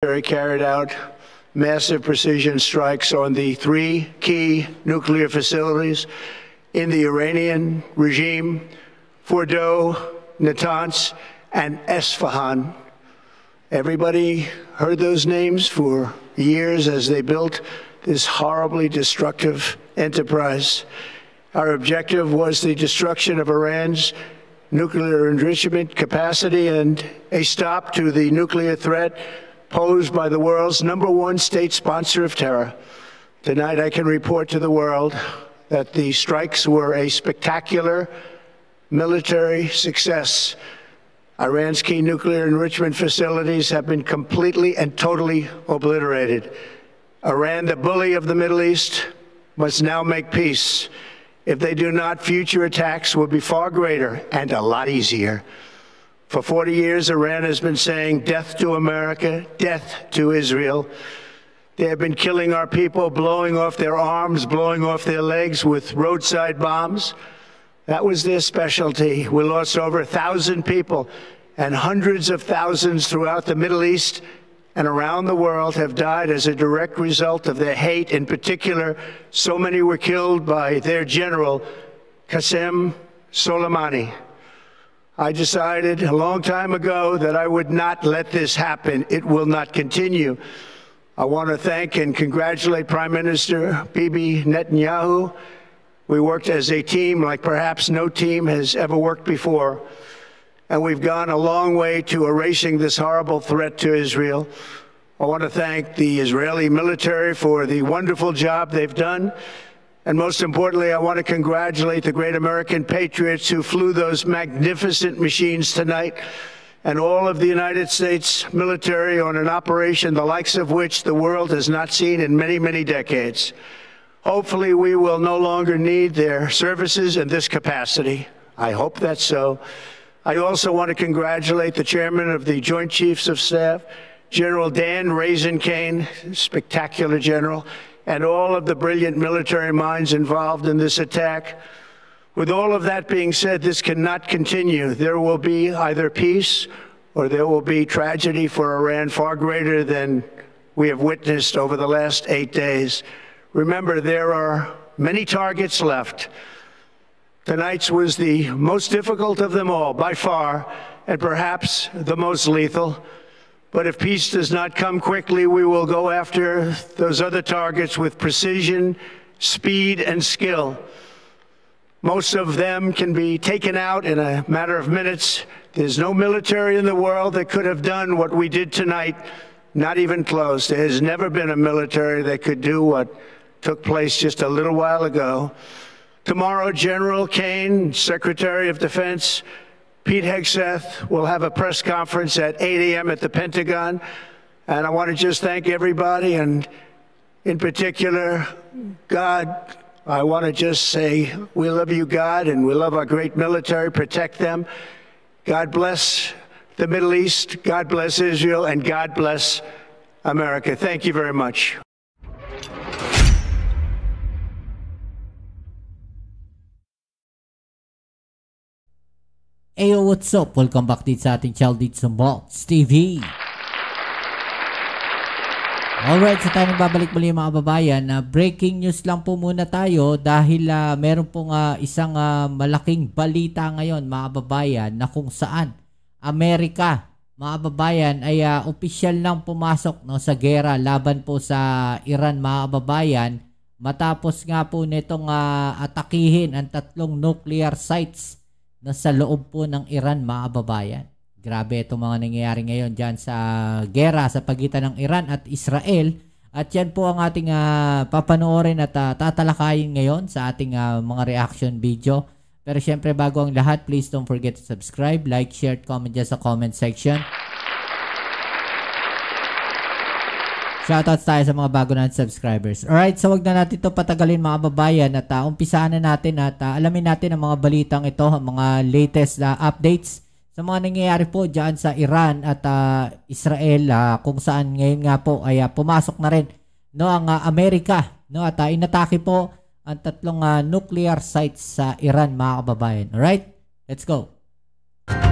carried out massive precision strikes on the three key nuclear facilities in the Iranian regime, Fordow, Natanz, and Esfahan. Everybody heard those names for years as they built this horribly destructive enterprise. Our objective was the destruction of Iran's nuclear enrichment capacity and a stop to the nuclear threat posed by the world's #1 state sponsor of terror. Tonight I can report to the world that the strikes were a spectacular military success. Iran's key nuclear enrichment facilities have been completely and totally obliterated. Iran, the bully of the Middle East, must now make peace. If they do not, future attacks will be far greater and a lot easier. For 40 years, Iran has been saying death to America, death to Israel. They have been killing our people, blowing off their arms, blowing off their legs with roadside bombs. That was their specialty. We lost over 1,000 people, and hundreds of thousands throughout the Middle East and around the world have died as a direct result of their hate. In particular, so many were killed by their general, Qasem Soleimani. I decided a long time ago that I would not let this happen. It will not continue. I want to thank and congratulate Prime Minister Bibi Netanyahu. We worked as a team like perhaps no team has ever worked before. And we've gone a long way to erasing this horrible threat to Israel. I want to thank the Israeli military for the wonderful job they've done. And most importantly, I want to congratulate the great American patriots who flew those magnificent machines tonight, and all of the United States military on an operation the likes of which the world has not seen in many, many decades. Hopefully, we will no longer need their services in this capacity. I hope that's so. I also want to congratulate the chairman of the Joint Chiefs of Staff, General Dan Raisin Kane, spectacular general, and all of the brilliant military minds involved in this attack. With all of that being said, this cannot continue. There will be either peace or there will be tragedy for Iran far greater than we have witnessed over the last 8 days. Remember, there are many targets left. Tonight's was the most difficult of them all, by far, and perhaps the most lethal. But if peace does not come quickly, we will go after those other targets with precision, speed, and skill. Most of them can be taken out in a matter of minutes. There's no military in the world that could have done what we did tonight, not even close. There has never been a military that could do what took place just a little while ago. Tomorrow, General Kane, Secretary of Defense, Pete Hegseth will have a press conference at 8 a.m. at the Pentagon. And I want to just thank everybody, and in particular, God. I want to just say we love you, God, and we love our great military. Protect them. God bless the Middle East. God bless Israel, and God bless America. Thank you very much. Ayo, what's up? Welcome back dito sa ating channel dito sa Maltz TV. Alright, so tayo nagbabalik muli mga kababayan. Breaking news lang po muna tayo dahil meron pong isang malaking balita ngayon mga kababayan na kung saan Amerika, mga kababayan, ay opisyal nang pumasok sa gera laban po sa Iran mga kababayan, matapos nga po nitong atakihin ang 3 nuclear sites na sa loob po ng Iran mga kababayan. Grabe itong mga nangyayari ngayon dyan sa gera sa pagitan ng Iran at Israel. At yan po ang ating papanoorin at tatalakayin ngayon sa ating mga reaction video. Pero syempre bago ang lahat, please don't forget to subscribe, like, share, comment dyan sa comment section. Shoutouts tayo sa mga bago natin subscribers. Alright, so wag na natin ito patagalin mga kababayan at umpisaan na natin at alamin natin ang mga balitang ito, ang mga latest updates sa mga nangyayari po dyan sa Iran at Israel, kung saan ngayon nga po ay pumasok na rin ang Amerika at inatake po ang 3 nuclear sites sa Iran mga kababayan. Alright, let's go.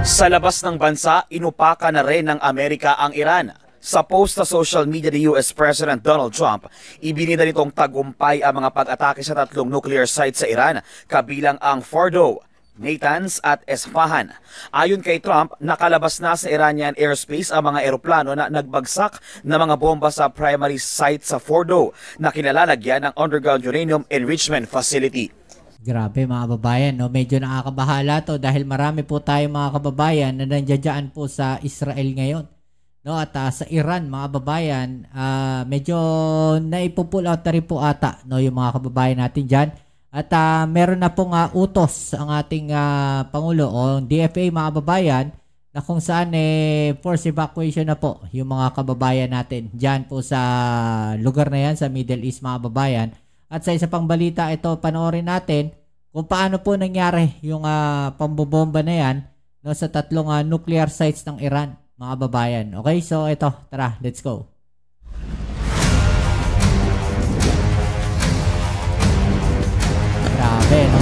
Sa labas ng bansa, inupaka na rin ng Amerika ang Iran. Sa post sa social media ni US President Donald Trump, ibinida nitong tagumpay ang mga pag-atake sa 3 nuclear sites sa Iran, kabilang ang Fordow, Natanz at Esfahan. Ayon kay Trump, nakalabas na sa Iranian airspace ang mga eroplano na nagbagsak na mga bomba sa primary site sa Fordow na kinalalagyan ng underground uranium enrichment facility. Grabe mga kababayan, no? Medyo nakakabahala to dahil marami po tayong mga kababayan na nandiyan po sa Israel ngayon. No, at sa Iran, mga kababayan, medyo naipupull out na rin po ata, no, yung mga kababayan natin diyan. At meron na pong utos ang ating Pangulo o DFA, mga kababayan, na kung saan force evacuation na po yung mga kababayan natin diyan po sa lugar na yan, sa Middle East, mga kababayan. At sa isa pang balita, ito panoorin natin kung paano po nangyari yung pambobomba na yan, no, sa 3 nuclear sites ng Iran, mga kababayan. Okay, so ito, tara, let's go. Grabe, no?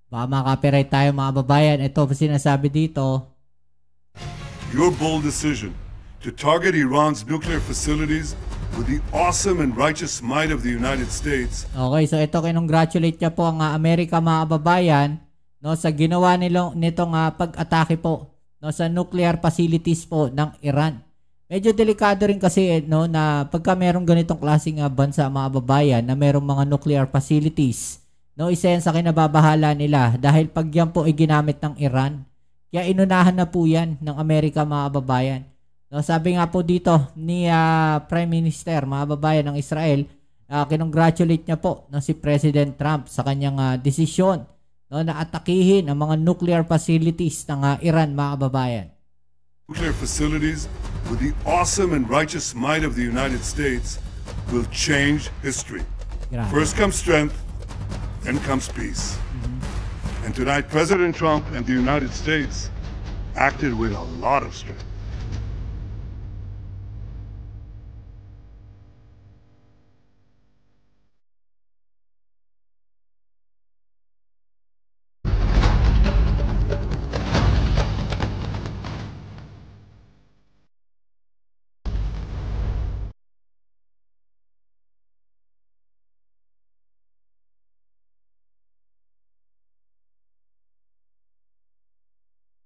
Baka makapiright tayo, mga babayan. Ito po sinasabi dito. Your bold decision to target Iran's nuclear facilities with the awesome and righteous might of the United States. Okay, so ito kinongratulate niya po ang Amerika, mga babayan, no, sa ginawa nitong pag-atake po, no, sa nuclear facilities po ng Iran. Medyo delikado rin kasi, no, na pagka merong ganitong klaseng bansa, mga babayan, na merong mga nuclear facilities, no, isa yan sa kinababahala nila dahil pag yan po ay ginamit ng Iran, kaya inunahan na po yan ng Amerika, mga kababayan. No, sabi nga po dito ni Prime Minister, mga kababayan ng Israel, kinongratulate niya po, no, si President Trump sa kanyang desisyon, no, na atakihin ang mga nuclear facilities ng Iran, mga kababayan. Nuclear facilities with the awesome and righteous might of the United States will change history. Grabe. First comes strength, then comes peace. And tonight, President Trump and the United States acted with a lot of strength.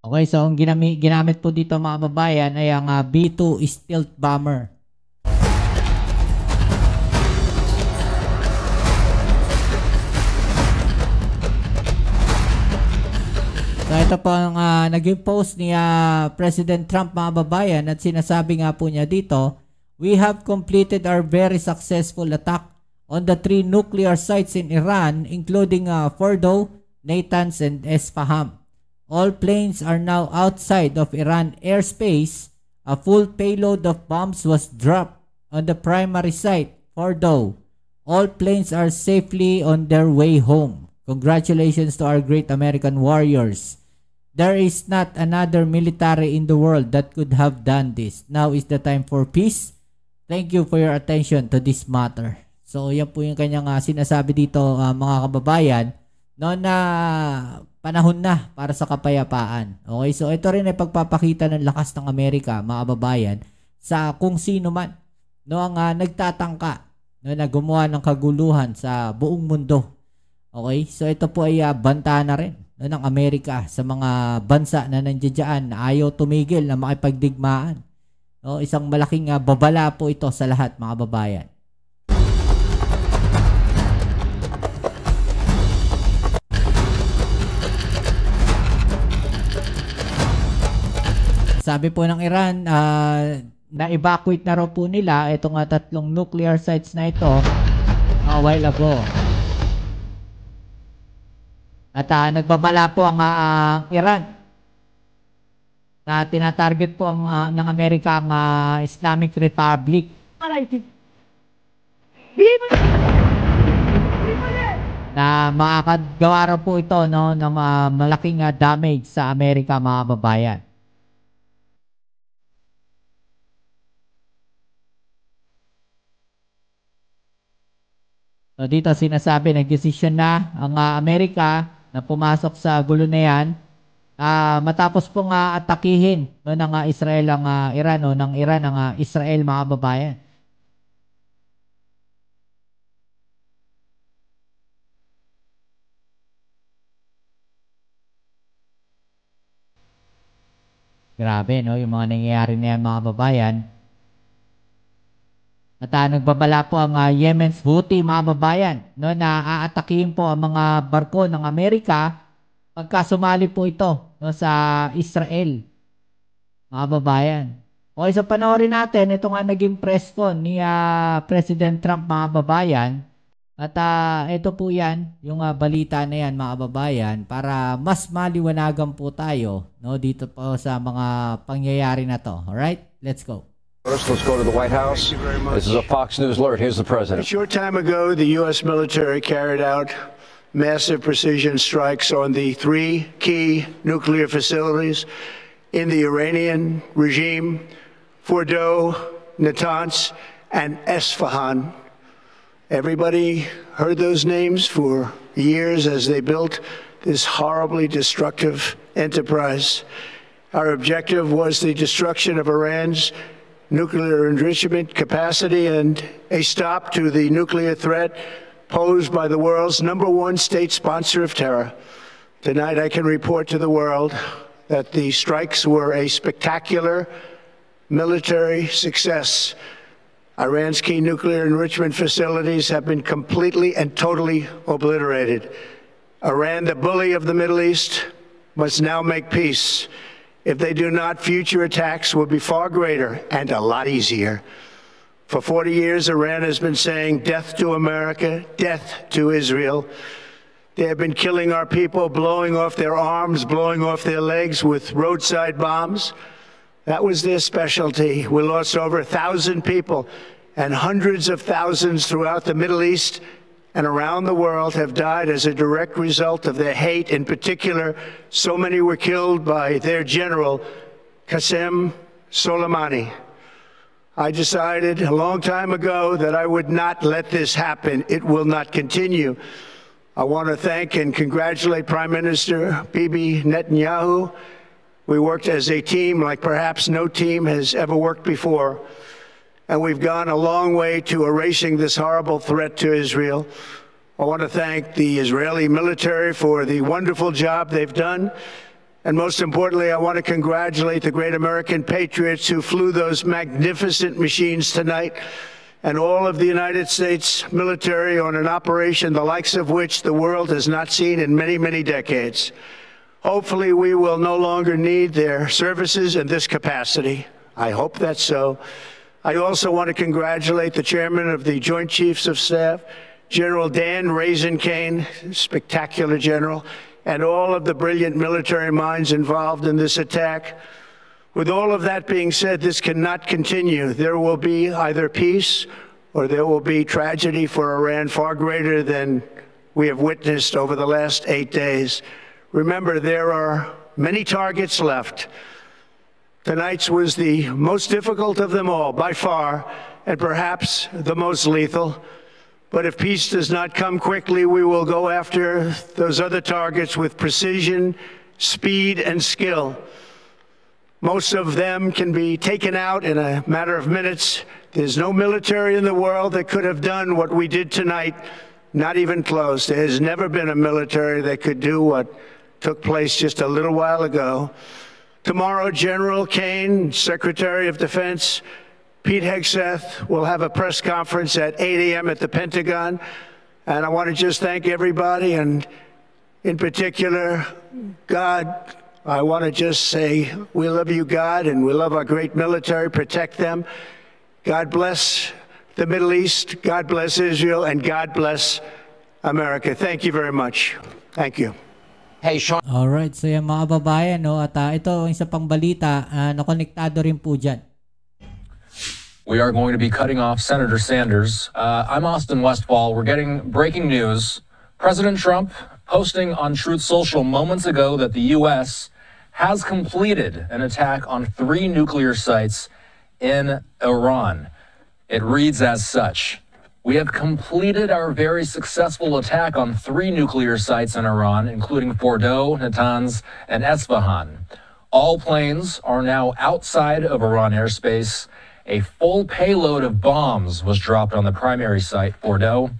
Okay, so ang ginamit po dito, mga babayan, ay ang B-2 stealth bomber. So ito po ang naging post ni President Trump, mga babayan, at sinasabi nga po niya dito, "We have completed our very successful attack on the 3 nuclear sites in Iran, including Fordow, Natanz, and Esfahan. All planes are now outside of Iran airspace. A full payload of bombs was dropped on the primary site, Fordow. All planes are safely on their way home. Congratulations to our great American warriors. There is not another military in the world that could have done this. Now is the time for peace. Thank you for your attention to this matter." So yan po yung kanyang sinasabi dito, mga kababayan, no, na panahon na para sa kapayapaan. Okay, so ito rin ay pagpapakita ng lakas ng Amerika, mga kababayan, sa kung sino man, no, ang nagtatangka, no, na gumawa ng kaguluhan sa buong mundo. Okay, so ito po ay banta na rin, no, ng Amerika sa mga bansa na nandiyan na ayaw tumigil na makipagdigmaan. No, isang malaking babala po ito sa lahat, mga kababayan. Sabi po ng Iran, na-evacuate na raw po nila itong 3 nuclear sites na ito a while ago. At nagbabala po ang Iran na tinatarget po ng Amerika ang Islamic Republic. na makakagawa raw po ito, no, ng malaking damage sa Amerika, mga kababayan. So dito sinasabi, nagdesisyon na ang Amerika na pumasok sa gulo na yan matapos pong atakihin, no, ng Israel ang Iran, no, ng Iran ang Israel, mga kababayan. Grabe, no, yung mga nangyayari na yan, mga kababayan. At nagbabala po ang Yemen's Houthi, mga babayan, no, na aatakihin po ang mga barko ng Amerika pagka sumali po ito, no, sa Israel, mga babayan. Okay, so panoorin natin, ito nga naging press con ni President Trump, mga babayan. At ito po yan, yung balita na yan, mga babayan, para mas maliwanagan po tayo, no, dito po sa mga pangyayari na to. Alright, let's go. First, let's go to the White House. This is a Fox News alert. Here's the president. A short time ago, the U.S. military carried out massive precision strikes on the three key nuclear facilities in the Iranian regime: Fordow, Natanz, and Esfahan. Everybody heard those names for years as they built this horribly destructive enterprise. Our objective was the destruction of Iran's nuclear enrichment capacity and a stop to the nuclear threat posed by the world's #1 state sponsor of terror. Tonight I can report to the world that the strikes were a spectacular military success. Iran's key nuclear enrichment facilities have been completely and totally obliterated. Iran, the bully of the Middle East, must now make peace. If they do not, future attacks will be far greater and a lot easier. For 40 years, Iran has been saying death to America, death to Israel. They have been killing our people, blowing off their arms, blowing off their legs with roadside bombs. That was their specialty. We lost over 1,000 people, and hundreds of thousands throughout the Middle East and around the world have died as a direct result of their hate. In particular, so many were killed by their general, Qasem Soleimani. I decided a long time ago that I would not let this happen. It will not continue. I want to thank and congratulate Prime Minister Bibi Netanyahu. We worked as a team like perhaps no team has ever worked before. And we've gone a long way to erasing this horrible threat to Israel. I want to thank the Israeli military for the wonderful job they've done. And most importantly, I want to congratulate the great American patriots who flew those magnificent machines tonight, and all of the United States military on an operation the likes of which the world has not seen in many, many decades. Hopefully, we will no longer need their services in this capacity. I hope that's so. I also want to congratulate the chairman of the Joint Chiefs of Staff, General Dan Raisin-Kane, spectacular general, and all of the brilliant military minds involved in this attack. With all of that being said, this cannot continue. There will be either peace or there will be tragedy for Iran far greater than we have witnessed over the last 8 days. Remember, there are many targets left. Tonight's was the most difficult of them all, by far, and perhaps the most lethal. But if peace does not come quickly, we will go after those other targets with precision, speed, and skill. Most of them can be taken out in a matter of minutes. There's no military in the world that could have done what we did tonight, not even close. There has never been a military that could do what took place just a little while ago. Tomorrow, General Kane, Secretary of Defense, Pete Hegseth will have a press conference at 8 a.m. at the Pentagon. And I want to just thank everybody, and in particular, God. I want to just say we love you, God, and we love our great military. Protect them. God bless the Middle East. God bless Israel, and God bless America. Thank you very much. Thank you. Hey, Sean. Alright, so yung mga babayan, no, at ito ang isa pang balita, nakonektado rin po dyan. We are going to be cutting off Senator Sanders. I'm Austin Westfall. We're getting breaking news President Trump posting on Truth Social moments ago that the U.S. has completed an attack on 3 nuclear sites in Iran. It reads as such: "We have completed our very successful attack on 3 nuclear sites in Iran, including Fordow, Natanz, and Esfahan. All planes are now outside of Iran airspace. A full payload of bombs was dropped on the primary site, Fordow.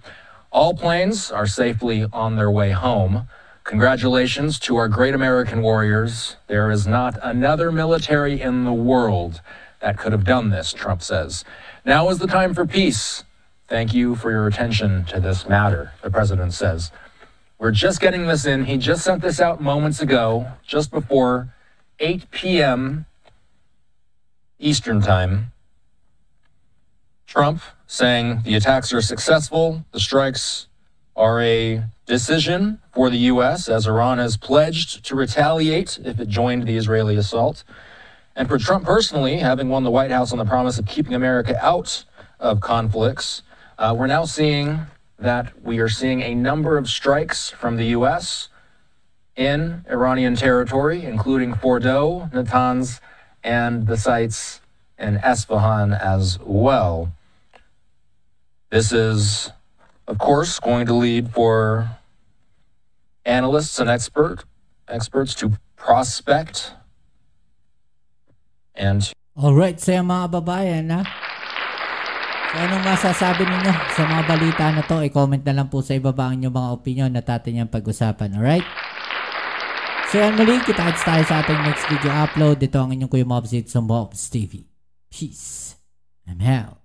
All planes are safely on their way home. Congratulations to our great American warriors. There is not another military in the world that could have done this," Trump says. "Now is the time for peace. Thank you for your attention to this matter," the president says. We're just getting this in. He just sent this out moments ago, just before 8 p.m. Eastern Time. Trump saying the attacks are successful, the strikes are a decision for the U.S. as Iran has pledged to retaliate if it joined the Israeli assault. And for Trump personally, having won the White House on the promise of keeping America out of conflicts, we're now seeing that we are seeing a number of strikes from the U.S. in Iranian territory, including Fordow, Natanz, and the sites in Esfahan as well. This is, of course, going to lead for analysts and experts to prospect and... Alright, so yung mga babayan, ha? So, anong masasabi ninyo sa mga balita na to? I-comment na lang po sa ibaba ang inyong mga opinion na natin yung pag-usapan, alright? So yan muli, kita-kits tayo sa ating next video upload. Ito ang inyong Kuya Mobs sa Mobs TV. Peace. I'm out.